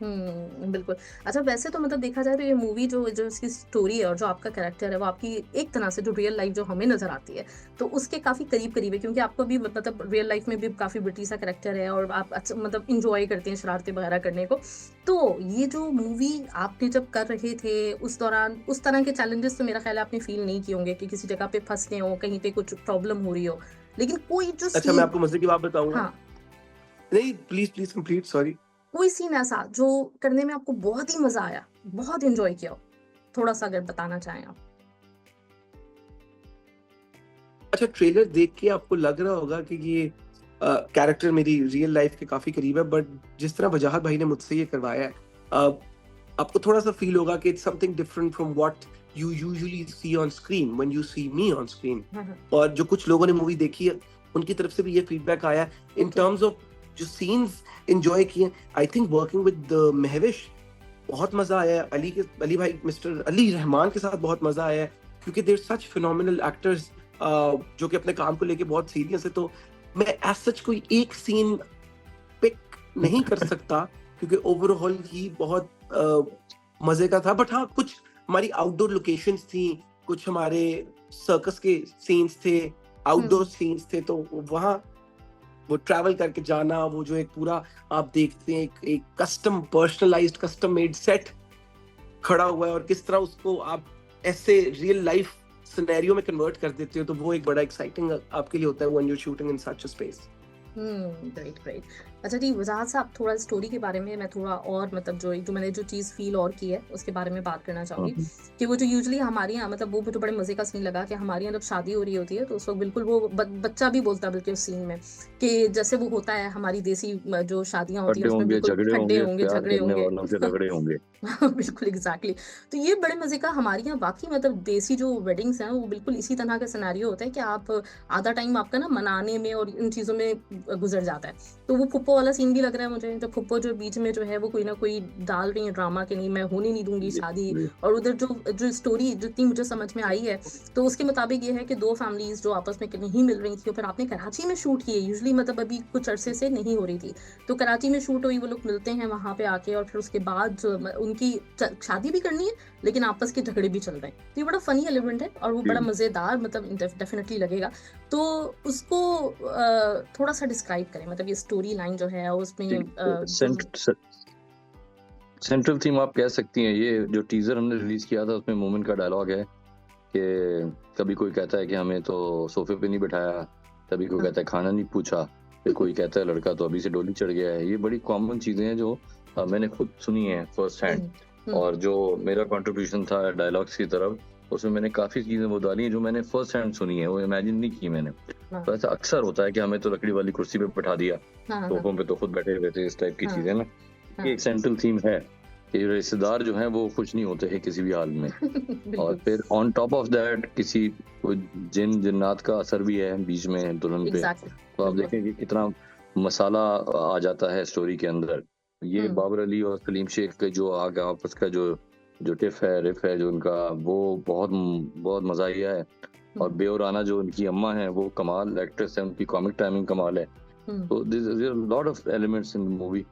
बिल्कुल। अच्छा, वैसे तो मतलब देखा जाए तो ये मूवी जो इसकी स्टोरी है और जो आपका कैरेक्टर है, वो आपकी एक तरह से जो रियल लाइफ जो हमें नजर आती है तो उसके काफी करीब करीब है, क्योंकि आपको भी मतलब रियल लाइफ में भी काफी ब्रिटी सा कैरेक्टर है और आप अच्छा मतलब इंजॉय करते हैं शरारतें वगैरह करने को। तो ये जो मूवी आपने जब कर रहे थे उस दौरान उस तरह के चैलेंजेस तो मेरा ख्याल है आपने फील नहीं किए होंगे कि किसी जगह पे फंसते हो, कहीं पे कुछ प्रॉब्लम हो रही हो, लेकिन कोई जो अच्छा, मैं आपको मजे की बात बताऊंगा। हाँ, नहीं, प्लीज कंप्लीट, सॉरी। कोई सीन ऐसा जो करने में आपको बहुत ही मजा आया, बहुत एंजॉय किया, थोड़ा सा अगर बताना चाहें आप। अच्छा, ट्रेलर देख के आपको लग रहा होगा कि ये कैरेक्टर मेरी रियल लाइफ के काफी करीब है, बट जिस तरह वजाहत भाई ने मुझसे ये करवाया है, आपको थोड़ा सा फील होगा कि it's something different from what you usually see on screen when you see me on screen. और जो कुछ लोगों ने मूवी देखी है उनकी तरफ से भी ये फीडबैक आया इन टर्म्स ऑफ जो सीन्स एंजॉय किए। I think working with Mahwish बहुत मजा आया, अली भाई मिस्टर अली रहमान के साथ बहुत मजा आया, क्योंकि देयर सच फिनोमिनल एक्टर्स जो कि अपने काम को लेके बहुत सीरियस है। तो मैं एज सच कोई एक सीन पिक नहीं कर सकता क्योंकि ओवरऑल ही बहुत मजे का था। बट हाँ, कुछ हमारी आउटडोर लोकेशंस थी, कुछ हमारे सर्कस के सीन्स थे, आउटडोर सीन्स थे, तो वहाँ वो ट्रैवल करके जाना, वो जो एक पूरा आप देखते हैं एक custom personalised custom made set खड़ा हुआ है और किस तरह उसको आप ऐसे रियल लाइफ सिनेरियो में कन्वर्ट कर देते हो, तो वो एक बड़ा एक्साइटिंग आपके लिए होता है when you are shooting in such a space. Great. अच्छा जी, वजाहत साहब, थोड़ा स्टोरी के बारे में मैं थोड़ा और मतलब जो मैंने जो चीज़ फील और की है उसके बारे में बात करना चाहूँगी कि वो जो यूजुअली हमारे यहाँ मतलब वो मुझे बड़े मज़े का सीन लगा कि हमारे यहाँ जब शादी हो रही होती है तो उस वक्त बिल्कुल वो बच्चा भी बोलता है बल्कि उस सीन में कि जैसे वो होता है हमारी देसी जो शादियाँ होती हैं उसमें बिल्कुल खड्डे होंगे, झगड़े होंगे बिल्कुल एग्जैक्टली। तो ये बड़े मज़े का हमारे यहाँ बाकी मतलब देसी जो वेडिंग्स हैं वो बिल्कुल इसी तरह का सिनेरियो होता है कि आप आधा टाइम आपका ना मनाने में और इन चीज़ों में गुजर जाता है। तो वो फुप्पो वाला सीन भी लग रहा है मुझे, जो फुप्पो जो बीच में जो है वो कोई ना कोई डाल रही है ड्रामा के, नहीं मैं होने नहीं दूंगी शादी। और उधर जो जो स्टोरी जितनी मुझे समझ में आई है तो उसके मुताबिक ये है कि दो फैमिलीज जो आपस में नहीं मिल रही थी, और फिर आपने कराची में शूट की है, यूजुअली मतलब अभी कुछ अरसे से नहीं हो रही थी, तो कराची में शूट हुई, वो लोग मिलते हैं वहां पे आके, और फिर उसके बाद जो उनकी शादी भी करनी है लेकिन आपस के झगड़े भी चल रहे हैं। तो ये बड़ा फनी एलिमेंट है और वो बड़ा मजेदार मतलब डेफिनेटली लगेगा। तो उसको थोड़ा सा डिस्क्राइब करें, मतलब ये स्टोरी लाइन जो है उसमें सेंट्रल थीम आप कह सकती हैं। ये जो टीजर हमने रिलीज किया था उसमें मोमेंट का डायलॉग है कि कभी कोई कहता है कि हमें तो सोफे पे नहीं बिठाया, कभी कोई कहता है खाना नहीं पूछा, फिर कोई कहता है लड़का तो अभी से डोली चढ़ गया है। ये बड़ी कॉमन चीजें हैं जो मैंने खुद सुनी है फर्स्ट हैंड, और जो मेरा कंट्रीब्यूशन था डायलॉग्स की तरफ, उसमें मैंने काफी चीजें वो डाली हैं जो मैंने फर्स्ट हैंड सुनी है, वो इमेजिन नहीं की मैंने। तो ऐसा अक्सर होता है कि हमें तो लकड़ी वाली कुर्सी पे बिठा दिया, सोफों पे तो खुद बैठे हुए थे, इस टाइप की चीजें ना। ये एक सेंट्रल थीम है कि रिश्तेदार जो हैं वो खुश नहीं होते हैं किसी भी हाल में। और फिर ऑन टॉप ऑफ दैट किसी जिन्नात का असर भी है बीच में दुल्हन पे। तो आप देखें कि कितना मसाला आ जाता है स्टोरी के अंदर। ये बाबर अली और सलीम शेख के जो आगे आपस का जो रिफ है जो उनका, वो बहुत बहुत मज़ाहिया है। और बेओराना जो उनकी अम्मा है वो कमाल एक्ट्रेस है, उनकी कॉमिक टाइमिंग कमाल है। तो there lot of elements in the movie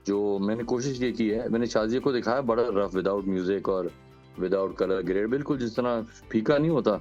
जो मैंने कोशिश ये की है। मैंने शाजिया को दिखाया बड़ा रफ, विदाउट म्यूजिक और विदाउट कलर ग्रेड, बिल्कुल जिस तरह फीका नहीं होता।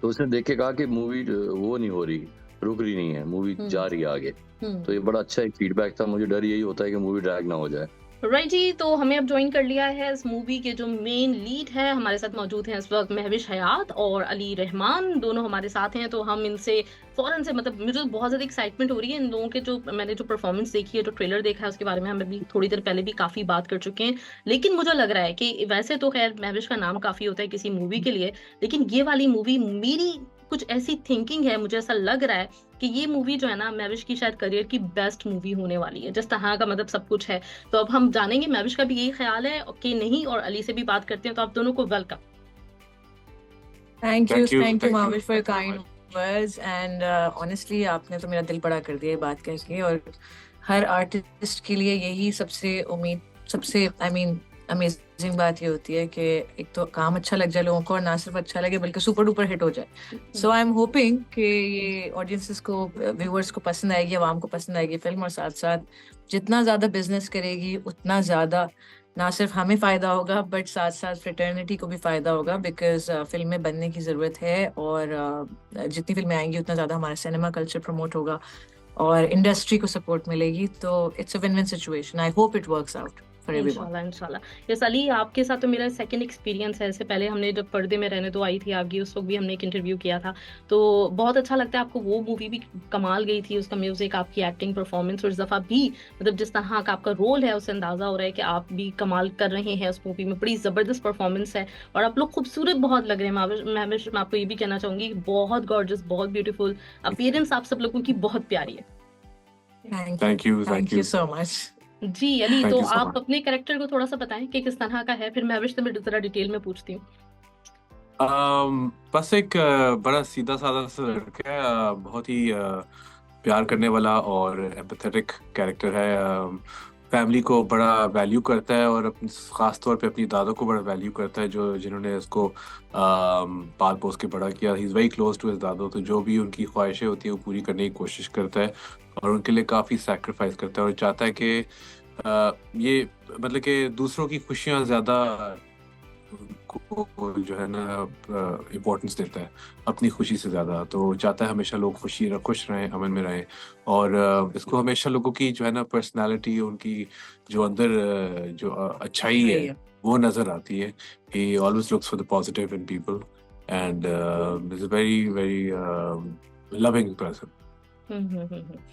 तो उसने देख के कहा कि मूवी वो नहीं हो रही, रुक रही नहीं है, मूवी जा रही है आगे। तो ये बड़ा अच्छा एक फीडबैक था। मुझे डर यही होता है कि मूवी ड्रैग ना हो जाए। राइट जी, तो हमें अब ज्वाइन कर लिया है इस मूवी के जो मेन लीड है, हमारे साथ मौजूद हैं इस वक्त महविश हयात और अली रहमान, दोनों हमारे साथ हैं। तो हम इनसे फौरन से, मतलब मुझे तो बहुत ज्यादा एक्साइटमेंट हो रही है इन लोगों के, जो मैंने जो परफॉर्मेंस देखी है, जो ट्रेलर देखा है, उसके बारे में हम अभी थोड़ी देर पहले भी काफी बात कर चुके हैं। लेकिन मुझे लग रहा है कि वैसे तो खैर महविश का नाम काफी होता है किसी मूवी के लिए, लेकिन ये वाली मूवी मेरी कुछ ऐसी थिंकिंग है, मुझे ऐसा लग रहा है कि ये मूवी जो है ना महविश की शायद करियर की बेस्ट मूवी होने वाली है, जिस तरह का मतलब सब कुछ है। तो अब हम जानेंगे महविश का भी यही ख्याल है कि नहीं, और अली से भी बात करते हैं। तो आप दोनों को welcome. Thank you Mahwish for kind words and honestly आपने तो मेरा दिल बड़ा कर दिया ये बात करके। और हर आर्टिस्ट के लिए यही सबसे अमेजिंग बात ये होती है कि एक तो काम अच्छा लग जाए लोगों को, और ना सिर्फ अच्छा लगे बल्कि सुपर डुपर हिट हो जाए। सो आई एम होपिंग कि ये ऑडियंसेस को, व्यूअर्स को पसंद आएगी, आवाम को पसंद आएगी फिल्म। और साथ साथ जितना ज्यादा बिजनेस करेगी उतना ज्यादा ना सिर्फ हमें फायदा होगा बट साथ साथ फ्रेटर्निटी को भी फायदा होगा, बिकॉज फिल्में बनने की जरूरत है। और जितनी फिल्में आएंगी उतना ज्यादा हमारा सिनेमा कल्चर प्रमोट होगा और इंडस्ट्री को सपोर्ट मिलेगी। तो it's a win win situation. I hope it works out for everyone. इंशाल्लाह। यस अली, आपके साथ तो मेरा सेकंड एक्सपीरियंस है। इससे पहले हमने जब पर्दे में रहने तो आई थी आपकी, उस वक्त भी हमने एक इंटरव्यू किया था, तो बहुत अच्छा लगता है। आपको वो मूवी भी कमाल गई थी, उसका म्यूजिक, आपकी एक्टिंग, परफॉर्मेंस, और इस दफा भी मतलब जिस तरह का आपका रोल है उससे अंदाजा हो रहा है कि आप भी कमाल कर रहे हैं उस मूवी में। बड़ी जबरदस्त परफॉर्मेंस है और आप लोग खूबसूरत बहुत लग रहे हैं। महविश, मैं आपको ये भी कहना चाहूंगी, बहुत गॉर्जियस, बहुत ब्यूटीफुल अपीयरेंस आप सब लोगों की बहुत प्यारी है। थैंक यू सो मच जी। अली, तो आप अपने कैरेक्टर को थोड़ा सा बताएं कि किस तरह का है, फिर महविश से मैं जरा डिटेल में पूछती हूँ। बस एक बड़ा सीधा साधा सा लड़का है, बहुत ही प्यार करने वाला और एम्पैथेटिक कैरेक्टर है। फैमिली को बड़ा वैल्यू करता है और ख़ास तौर पे अपनी दादों को बड़ा वैल्यू करता है, जिन्होंने उसको पाल पोस के बड़ा किया। He is very close to his दादो, तो जो भी उनकी ख्वाहिशें होती हैं वो पूरी करने की कोशिश करता है और उनके लिए काफ़ी सैक्रिफाइस करता है और चाहता है कि ये मतलब कि दूसरों की खुशियाँ ज़्यादा को जो है ना इम्पोर्टेंस देता है अपनी खुशी से ज़्यादा। तो चाहता है हमेशा लोग खुश रहें, अमन में रहें। और इसको हमेशा लोगों की जो है ना पर्सनालिटी, उनकी जो अंदर जो अच्छाई है वो नज़र आती है। He always looks for the positive in people and is a very very loving person,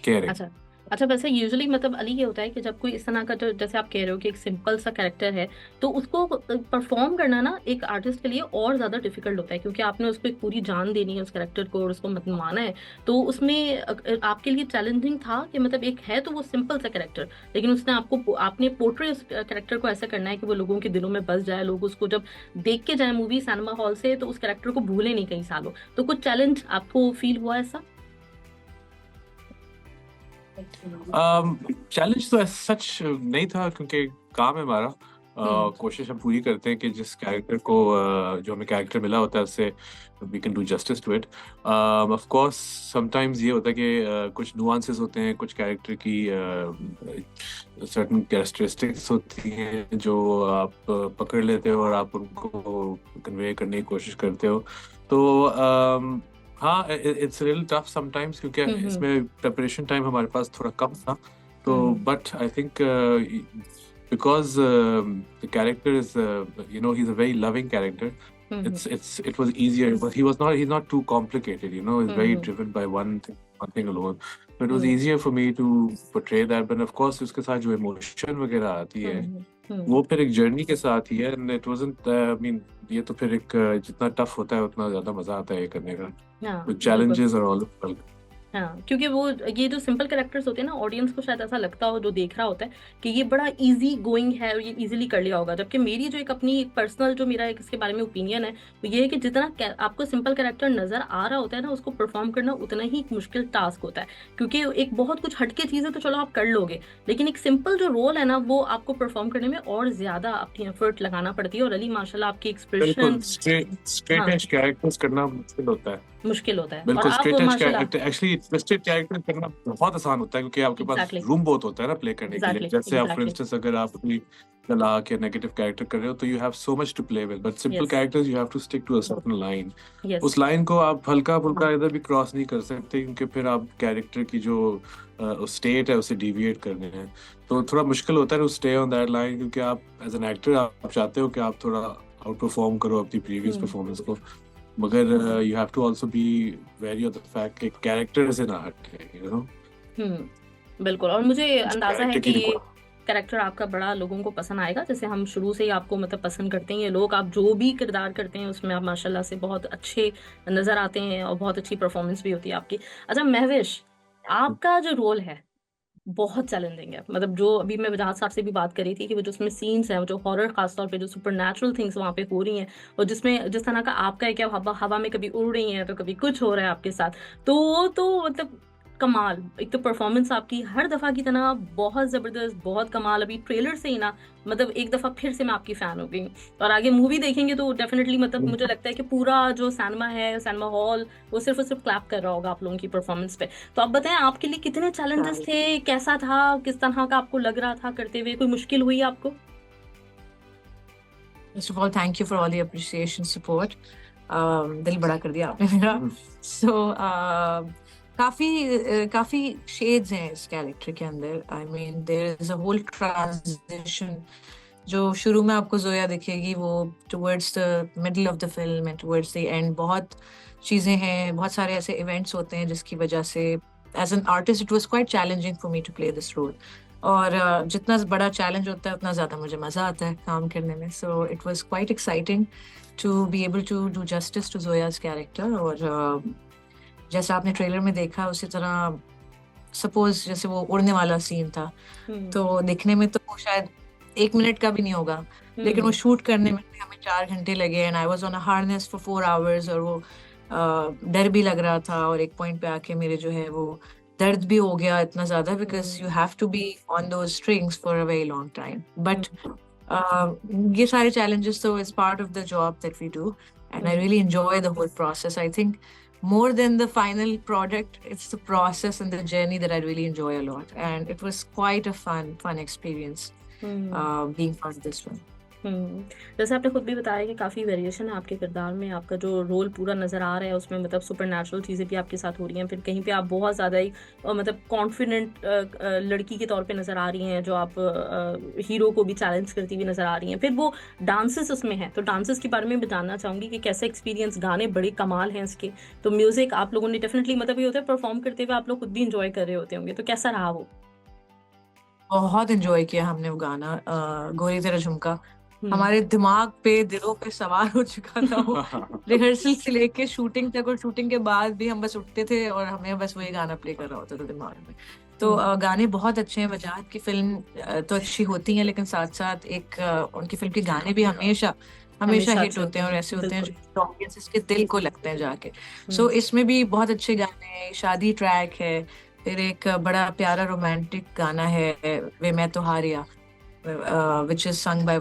caring। अच्छा वैसे यूजुअली मतलब अली ये होता है कि जब कोई इस तरह का, जो जैसे आप कह रहे हो कि एक सिंपल सा कैरेक्टर है, तो उसको परफॉर्म करना ना एक आर्टिस्ट के लिए और ज़्यादा डिफिकल्ट होता है, क्योंकि आपने उसको एक पूरी जान देनी है उस कैरेक्टर को और उसको माना है। तो उसमें आपके लिए चैलेंजिंग था कि मतलब एक है तो वो सिंपल सा कैरेक्टर, लेकिन उसने आपने पोर्ट्रे उस कैरेक्टर को ऐसा करना है कि वो लोगों के दिलों में बस जाए, लोग उसको जब देख के जाए मूवी सिनेमा हॉल से तो उस कैरेक्टर को भूले नहीं कई सालों। तो कुछ चैलेंज आपको फील हुआ ऐसा? चैलेंज तो सच नहीं था क्योंकि काम है हमारा। कोशिश हम पूरी करते हैं कि जिस कैरेक्टर को जो हमें कैरेक्टर मिला होता है उससे we can do justice to it. Of course sometimes ये होता है कि कुछ नुआंसेस होते हैं, कुछ कैरेक्टर की सर्टेन कैरेक्टरिस्टिक्स होती हैं जो आप पकड़ लेते हो और आप उनको कन्वे करने की कोशिश करते हो। तो हाँ, इट्स रियल टफ समटाइम्स क्योंकि इसमें प्रिपरेशन टाइम हमारे पास थोड़ा कम था। तो but I think because the character is he's a very loving character. It was easier, but he's not too complicated, he's very driven by one thing alone, so it was easier for me to portray that. But of course उसके साथ जो emotion वगैरह आती है वो फिर एक journey के साथ ही है, and it wasn't I mean ये तो फिर एक जितना टफ होता है उतना ज्यादा मजा आता है ये करने का। तो challenges are all welcome। हाँ, क्योंकि वो ये जो सिंपल कैरेक्टर्स होते हैं ना, ऑडियंस को शायद ऐसा लगता हो जो देख रहा होता है कि ये बड़ा इजी गोइंग है और ये इजीली कर लिया होगा, जबकि मेरी जो एक अपनी एक पर्सनल जो मेरा एक इसके बारे में ओपिनियन है वो ये है कि जितना आपको सिंपल कैरेक्टर नजर आ रहा होता है ना, उसको परफॉर्म करना उतना ही मुश्किल टास्क होता है, क्योंकि एक बहुत कुछ हटके चीज़ है तो चलो आप कर लोगे, लेकिन एक सिंपल जो रोल है ना वो आपको परफॉर्म करने में और ज्यादा अपनी एफर्ट लगाना पड़ती है। और अली माशाल्लाह आपकी एक्सप्रेशन स्ट्रेट एज कैरेक्टर्स करना मुश्किल होता है। और आप स्ट्रेट एज माशाल्लाह कैरेक्टर एक्चुअली ट्विस्टेड कैरेक्टर करना बहुत आसान होता है क्योंकि आपके पास Exactly. रूम बहुत होता है ना प्ले करने के लिए। Exactly, जैसे आप फॉर exactly. इंस्टेंस अगर आप अपनी कला के नेगेटिव कैरेक्टर कर रहे हो तो you have so much to play with, but simple Yes. Characters you have to stick to a certain line. Yes उस लाइन को आप हल्का फुल्का इधर भी क्रॉस नहीं कर सकते क्योंकि फिर आप कैरेक्टर की जो स्टेट है उसे डिविएट करने हैं, तो थोड़ा मुश्किल होता है to stay on that line क्योंकि आप एज एन एक्टर आप चाहते हो कि आप थोड़ा आउट परफॉर्म करो अपनी प्रीवियस परफॉर्मेंस को, मगर you have to also be very of the fact कि कैरेक्टर से ना हटे, बिल्कुल। और मुझे अंदाजा है कैरेक्टर कि की ये कैरेक्टर आपका बड़ा लोगों को पसंद आएगा, जैसे हम शुरू से ही आपको मतलब पसंद करते हैं ये लोग, आप जो भी किरदार करते हैं उसमें आप माशाल्लाह से बहुत अच्छे नजर आते हैं और बहुत अच्छी परफॉर्मेंस भी होती है आपकी। अच्छा महविश, आपका जो रोल है बहुत चैलेंजिंग है, मतलब जो अभी मैं वजाहत साहब से भी बात करी थी कि वो जो उसमें सीन्स हैं, वो जो हॉरर खासतौर पे जो सुपरनैचुरल थिंग्स वहाँ पे हो रही हैं और जिसमें जिस तरह का आपका है कि हवा में कभी उड़ रही हैं तो कभी कुछ हो रहा है आपके साथ, तो वो तो मतलब कमाल। एक तो परफॉर्मेंस आपकी हर दफा की तरह बहुत जबरदस्त, बहुत कमाल। अभी ट्रेलर से ही ना मतलब एक दफा फिर से मैं आपकी फैन हो गई, और आगे मूवी देखेंगे तो डेफिनेटली मतलब मुझे लगता है कि पूरा जो सिनेमा है, सिनेमा हॉल, वो सिर्फ और सिर्फ क्लैप कर रहा होगा आप लोगों की परफॉर्मेंस पे। तो आप बताएं आपके लिए कितने चैलेंजेस थे, कैसा था, किस तरह का आपको लग रहा था करते हुए, कोई मुश्किल हुई आपको? First of all, thank you for all the appreciation, support. दिल बड़ा कर दिया आपने मेरा। So काफी shades हैं इस कैरेक्टर के अंदर। I mean, there is a whole transition जो शुरू में आपको जोया दिखेगी, वो towards the middle of the film and towards the end बहुत चीजें हैं, बहुत सारे ऐसे events होते हैं जिसकी वजह से as an artist it was quite challenging for me to play this role. और जितना बड़ा चैलेंज होता है उतना ज़्यादा मुझे मज़ा आता है काम करने में। So it was quite exciting to be able to do justice to Zoya's character. और जैसा आपने ट्रेलर में देखा उसी तरह सपोज जैसे वो उड़ने वाला सीन था, तो दिखने में तो वो शायद 1 मिनट का भी नहीं होगा, लेकिन वो शूट करने में हमें 4 घंटे लगे and I was on a harness for 4 hours. और वो डर भी लग रहा था और एक पॉइंट पे आके मेरे जो है वो दर्द भी हो गया इतना ज्यादा, because you have to be on those strings for a very long time. But ये सारे challenges तो is part of the job that we do, and I really enjoy the whole process. I think more than the final product, it's the process and the journey that I really enjoy a lot, and it was quite a fun experience being part of this one. जैसे आपने खुद भी बताया कि काफ़ी variation है आपके किरदार में, आपका जो रोल पूरा नज़र आ रहा है उसमें मतलब सुपरनैचुरल चीज़ें भी आपके साथ हो रही हैं, फिर कहीं पे आप बहुत ज़्यादा ही मतलब कॉन्फिडेंट लड़की के तौर पे नज़र आ रही हैं जो आप हीरो को भी चैलेंज करती हुई नज़र आ रही हैं। फिर वो डांसेस उसमें हैं, तो डांसेस के बारे में भी जानना चाहूँगी कि कैसा एक्सपीरियंस, गाने बड़े कमाल हैं इसके, तो म्यूज़िक आप लोगों ने डेफिनेटली मतलब ये होता है परफॉर्म करते हुए आप लोग खुद भी इंजॉय कर रहे होते होंगे, तो कैसा रहा वो? बहुत एंजॉय किया हमने वो गाना, गोरी तेरा झुमका हमारे दिमाग पे, दिलों पे सवार हो चुका था वो रिहर्सल से लेके शूटिंग तक, और शूटिंग के बाद भी हम बस उठते थे और हमें बस वही गाना प्ले कर रहा होता था दिमाग में। तो गाने बहुत अच्छे हैं। वजाहत की फिल्म तो अच्छी होती है, लेकिन साथ साथ एक उनकी फिल्म के गाने भी हमेशा हिट होते हैं और ऐसे होते हैं जो ऑडियंस के दिल को लगते हैं जाके। सो इसमें भी बहुत अच्छे गाने हैं, शादी ट्रैक है, फिर एक बड़ा प्यारा रोमांटिक गाना है वे मैं तो हारिया, which is sung by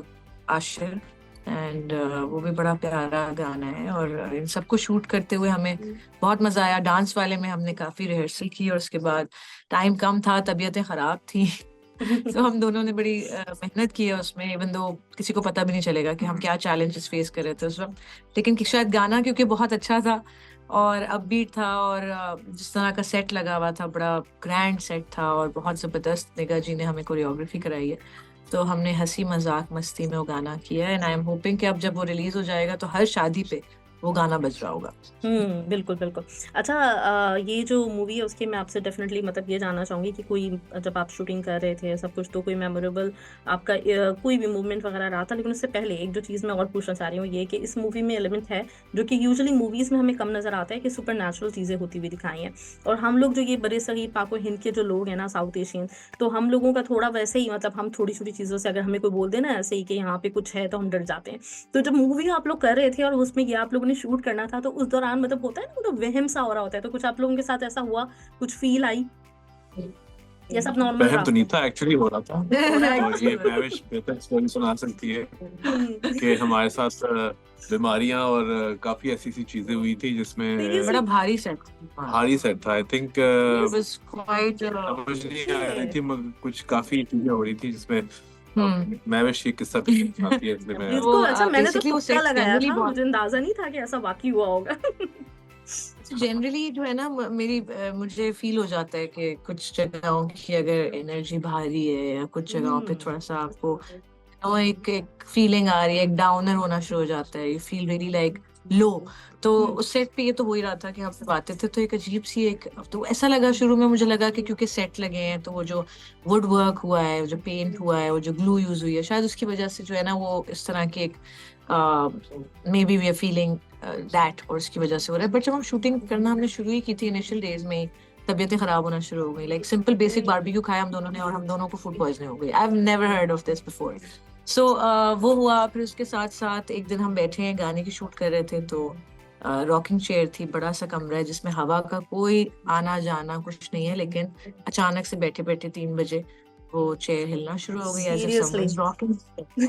Ashir, and वो भी बड़ा प्यारा गाना है। और इन सबको शूट करते हुए हमें बहुत मजा आया। डांस वाले में हमने काफी रिहर्सल की और उसके बाद टाइम कम था, तबीयतें खराब थी तो हम दोनों ने बड़ी मेहनत की है उसमें, इवन दो किसी को पता भी नहीं चलेगा कि हम क्या चैलेंजेस फेस कर रहे थे उस वक्त। लेकिन शायद गाना क्योंकि बहुत अच्छा था और अपबीट था और जिस तरह का सेट लगा हुआ था, बड़ा ग्रैंड सेट था और बहुत जबरदस्त निगाह जी ने हमें कोरियोग्राफी कराई है, तो हमने हंसी मजाक मस्ती में वो गाना किया है। एंड आई एम होपिंग कि अब जब वो रिलीज हो जाएगा तो हर शादी पे वो गाना बज रहा होगा। बिल्कुल बिल्कुल। अच्छा, ये जो मूवी है उसके मैं आपसे डेफिनेटली मतलब ये जानना चाहूंगी कि कोई जब आप शूटिंग कर रहे थे सब कुछ, तो कोई मेमोरेबल आपका कोई भी मूवमेंट वगैरह रहा था? लेकिन उससे पहले एक जो चीज़ मैं और पूछना चाह रही हूँ ये कि इस मूवी में एलिमेंट है जो कि यूजुअली मूवीज में हमें कम नजर आता है कि सुपर नेचुरल चीज़ें होती हुई दिखाई हैं, और हम लोग जो ये बड़े सही पाको हिंद के जो लोग हैं ना, साउथ एशियन, तो हम लोगों का थोड़ा वैसे ही मतलब हम छोटी छोटी चीज़ों से अगर हमें कोई बोल देना ऐसे ही कि यहाँ पे कुछ है तो हम डर जाते हैं। तो जब मूवी आप लोग कर रहे थे और उसमें ये आप लोगों ने शूट करना था, तो उस दौरान मतलब होता है ना, मतलब वहम सा हो रहा होता है, तो कुछ आप लोगों के साथ ऐसा हुआ, कुछ फील आई या सब नॉर्मल बहन रहा? तो नहीं था, एक्चुअली हो रहा था। Right. और ये मैविश बेहतर स्टोरी सुना सकती है कि हमारे साथ बीमारियां और काफी ऐसी ऐसी चीजें हुई थी जिसमें बड़ा भारी सेट भारी सेट था। I think It was quite समझ नहीं आ रही थी, मगर कुछ काफी चीजें हो रही थी जिसमें हम्म। मैविश ये किस्सा भी काफी है इसलिए मैं बिल्कुल। अच्छा, मैंने तो basically वो तुक्का sets लगाया generally था, बहुत- मुझे अंदाजा नहीं था कि ऐसा वाकई हुआ होगा। जनरली जो है ना मुझे फील हो जाता है कि कुछ जगहों की अगर एनर्जी भारी है या कुछ जगहों पे थोड़ा सा आपको एक फीलिंग आ रही है, एक डाउनर होना शुरू हो जाता है, you feel really like low. तो उस सेट पे ये तो हो ही रहा था कि हम जब आते थे तो एक अजीब सी एक, तो ऐसा लगा शुरू में मुझे लगा कि क्योंकि सेट लगे हैं तो वो जो वुड वर्क हुआ है, वो जो पेंट हुआ है, वो जो ग्लू यूज हुई है, शायद उसकी वजह से जो है ना वो इस तरह की एक maybe we are feeling that, और उसकी वजह से हो रहा है। बट जब हम शूटिंग करना हमने शुरू ही की थी इनिशियल डेज में, तबीयतें खराब होना शुरू हो गई। लाइक सिंपल बेसिक बारबेक्यू खाया हम दोनों ने और हम दोनों को फूड पॉइजनिंग हो गई। I have never heard of this before. So वो हुआ। फिर उसके साथ साथ एक दिन हम बैठे हैं गाने की शूट कर रहे थे, तो रॉकिंग चेयर थी, बड़ा सा कमरा है जिसमें हवा का कोई आना जाना कुछ नहीं है, लेकिन अचानक से बैठे बैठे 3 बजे वो चेयर हिलना शुरू हो गई as if Seriously? someone's rocking.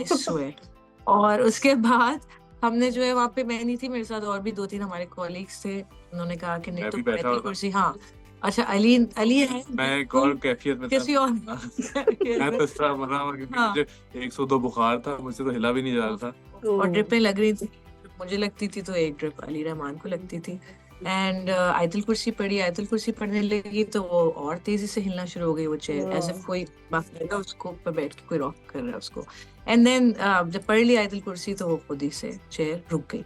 I swear. और उसके बाद हमने जो है वहाँ पे, मैं नहीं थी, मेरे साथ और भी 2-3 हमारे कॉलीग्स थे, उन्होंने कहा कि नहीं मैं तो भी बैठा बैठी हुआ था। कुर्सी, हाँ अच्छा अली है मैं एक और कैफियत में था। किसी और मैं तो इस तरह मर रहा हूँ क्योंकि हाँ। मुझे 102 बुखार था, मुझसे तो हिला भी नहीं जा रहा था। और ड्रिपें लग रही थी, मुझे लगती थी तो एक ड्रिप अली रहमान को लगती थी। एंड आयतुल कुर्सी पड़ी, आयतुल कुर्सी पढ़ने लगी तो वो और तेजी से हिलना शुरू हो गई वो चेयर, एज इफ कोई बाकायदा उसको ऊपर बैठ के कोई रॉक कर रहा है उसको। एंड देन जब पढ़ ली आयतुल कुर्सी तो वो खुद ही से चेयर रुक गई।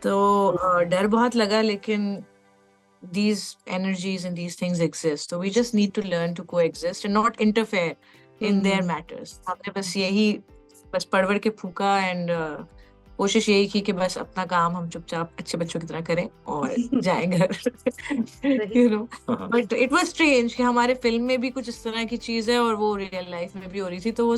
तो डर बहुत लगा, लेकिन these energies and these things exist, so we just need to learn to coexist and not interfere in their matters. हमने बस पढ़ के फूका एंड कोशिश यही की कि बस अपना काम हम चुपचाप अच्छे बच्चों की तरह करें और जाएं घर। you know, but it was strange कि हमारे फिल्म में भी कुछ इस तरह की चीज है और वो रियल लाइफ में भी हो रही थी, तो वो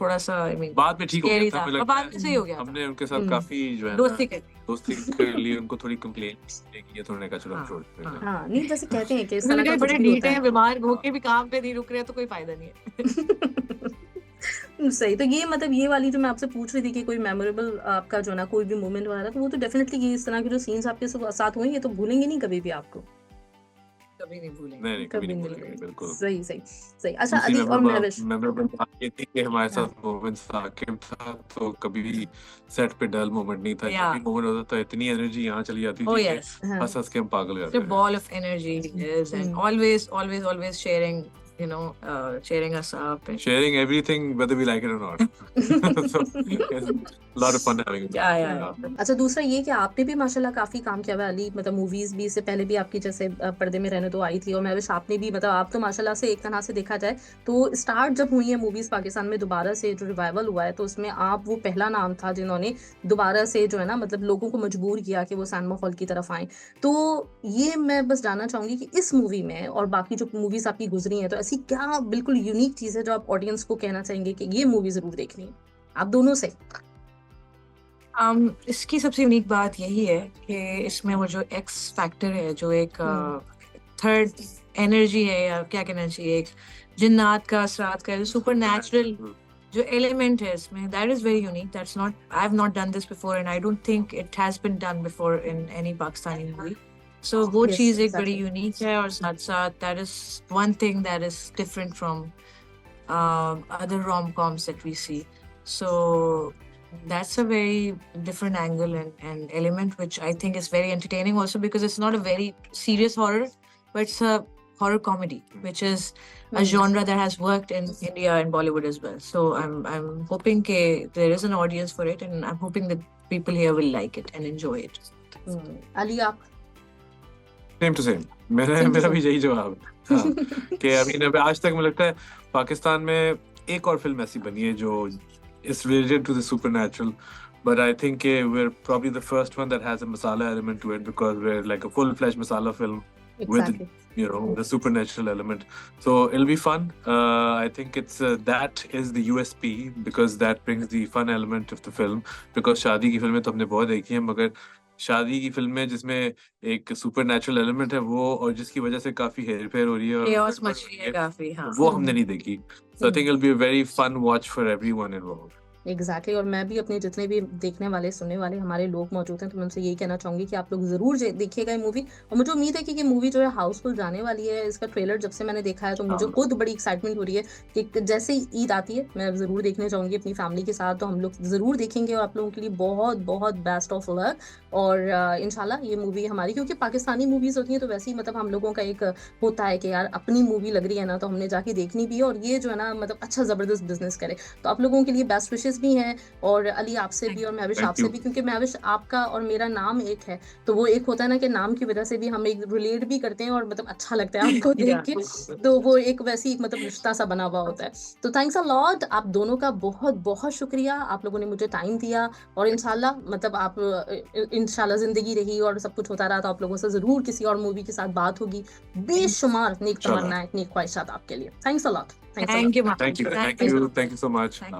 थोड़ा सा I mean, बाद में ठीक हो गया था, मुझे लगता बाद है में सही हो गया था। हमने उनके साथ काफी जो है दोस्ती ना, कर दोस्ती कर ली, उनको थोड़ी कंप्लेन की है, तो उन्होंने कहा चलो हम छोड़ देते हैं। हाँ, नहीं जैसे कहते हैं कि इस मैंने तरह कहा का बड़े कुछ भी ढीठ होता हैं, बीमार होके भी काम पे नहीं रुक रहे, तो कोई फायदा नहीं है। सही। तो ये मतलब ये वाली जो मैं आपसे पूछ रही थी कि कोई मेमोरेबल आपका जो ना कोई भी मोमेंट वगैरह, तो वो तो डेफिनेटली ये इस तरह के जो सीन्स आपके साथ हुए ये तो भूलेंगे नहीं कभी भी आपको। कभी नहीं भूलेंगे। नहीं कभी नहीं भूलेंगे, बिल्कुल। सही। अच्छा, अली और महविश, मेमोरेबल बात ये थी कि हमारे साथ मोमेंट साकिब था, तो कभी सेट पे डल मोमेंट नहीं था। जब भी मोमेंट होता था इतनी एनर्जी यहाँ चली जाती Oh थी yes. कि हंस के हम पागल हो The जाते थे। ball of energy is, and always sharing, you know, cheering us up. And Sharing everything whether we like it or not. So it's a lot of fun having it. yeah. अच्छा, दूसरा ये कि आपने भी माशाल्लाह काफी काम किया हुआ है अली, मतलब मूवीज भी इससे पहले भी आपकी जैसे पर्दे में रहने तो आई थी, और महविश आपने भी, मतलब आप तो माशाल्लाह से एक तरह से देखा जाए तो स्टार्ट जब हुई है मूवीज पाकिस्तान में दोबारा से जो रिवाइवल हुआ है, तो उसमें आप वो पहला नाम था जिन्होंने दोबारा से जो है ना मतलब लोगों को मजबूर किया कि वो सिनेमा हॉल की तरफ आए। तो ये मैं बस जानना चाहूंगी कि इस मूवी में और बाकी जो मूवीज आपकी गुजरी हैं, तो ऐसी क्या बिल्कुल यूनिक चीज है जो आप ऑडियंस को कहना चाहेंगे कि ये मूवी जरूर देखनी है आप दोनों से? इसकी सबसे यूनिक बात यही है कि इसमें वो जो एक्स फैक्टर है, जो एक थर्ड एनर्जी है, या क्या कहना चाहिए, एक जिन्नात का, असरात का, सुपर नेचुरल जो एलिमेंट है इसमें, that is very unique. That's not, I have not done this before and I don't think it has been done before in any Pakistani movie. So वो Yes, चीज एक बड़ी exactly. यूनिक है, और साथ साथ that is one thing that is different from other rom-coms that we see. So that's a very different angle and element, which I think is very entertaining also, because it's not a very serious horror, but it's a horror comedy, which is a genre that has worked in India and Bollywood as well. So I'm hoping there is an audience for it, and I'm hoping that people here will like it and enjoy it. Ali आप same to same. Same to मेरा same. भी यही जवाब है. हाँ, कि अभी आज तक मुझे लगता है पाकिस्तान में एक और फिल्म ऐसी बनी है जो is related to the supernatural, but I think we're probably the first one that has a masala element to it, because we're like a full-fledged masala film Exactly. with the supernatural element. So it'll be fun. I think it's that is the USP, because that brings the fun element of the film. Because शादी की फिल्में तो हमने बहुत देखी हैं, मगर शादी की फिल्में जिसमें एक सुपरनैचुरल एलिमेंट है वो, और जिसकी वजह से काफी हेरफेर हो रही है और Chaos गड़बड़ मच हो रही रही है है, काफी. हाँ. वो हमने नहीं देखी. So I think it'll be a very fun watch for everyone involved. Exactly और मैं भी अपने जितने भी देखने वाले सुनने वाले हमारे लोग मौजूद हैं तो मैं उनसे यही कहना चाहूंगी कि आप लोग जरूर देखिएगा ये मूवी. और मुझे उम्मीद है कि ये मूवी जो है हाउसफुल जाने वाली है. इसका ट्रेलर जब से मैंने देखा है तो मुझे खुद बड़ी एक्साइटमेंट हो रही है कि जैसे ही ईद आती है मैं जरूर देखने जाऊंगी अपनी फैमिली के साथ. तो हम लोग जरूर देखेंगे और आप लोगों के लिए बहुत बहुत बेस्ट ऑफ लक. और इंशाल्लाह ये मूवी हमारी, क्योंकि पाकिस्तानी मूवीज होती हैं तो वैसे ही मतलब हम लोगों का एक होता है कि यार अपनी मूवी लग रही है ना तो हमने जाके देखनी भी है, और ये जो है ना मतलब अच्छा जबरदस्त बिजनेस करे. तो आप लोगों के लिए बेस्ट विशेस भी हैं, और अली आपसे भी और महविश Thank आपसे you. भी, क्योंकि महविश आपका और मेरा नाम एक है तो वो एक होता है ना कि नाम की वजह से भी हम एक रिलेट भी करते हैं और मतलब अच्छा लगता है आपको देख के. तो वो एक वैसी एक मतलब रिश्ता सा बना हुआ होता है. तो थैंक्स अ लॉट, आप दोनों का बहुत बहुत शुक्रिया. आप लोगों ने मुझे टाइम दिया, और इंशाल्लाह मतलब आप इंशाल्लाह जिंदगी रही और सब कुछ होता रहा तो आप लोगों से जरूर किसी और मूवी के साथ बात होगी. बेशुमार नेक इंशाल्लाह. तमन्नाएं, नेक ख्वाहिशात आपके लिए. Thanks a lot. Thank you, ma'am. Thank you. Thank Thank you. you. Thank you so much. Thank you.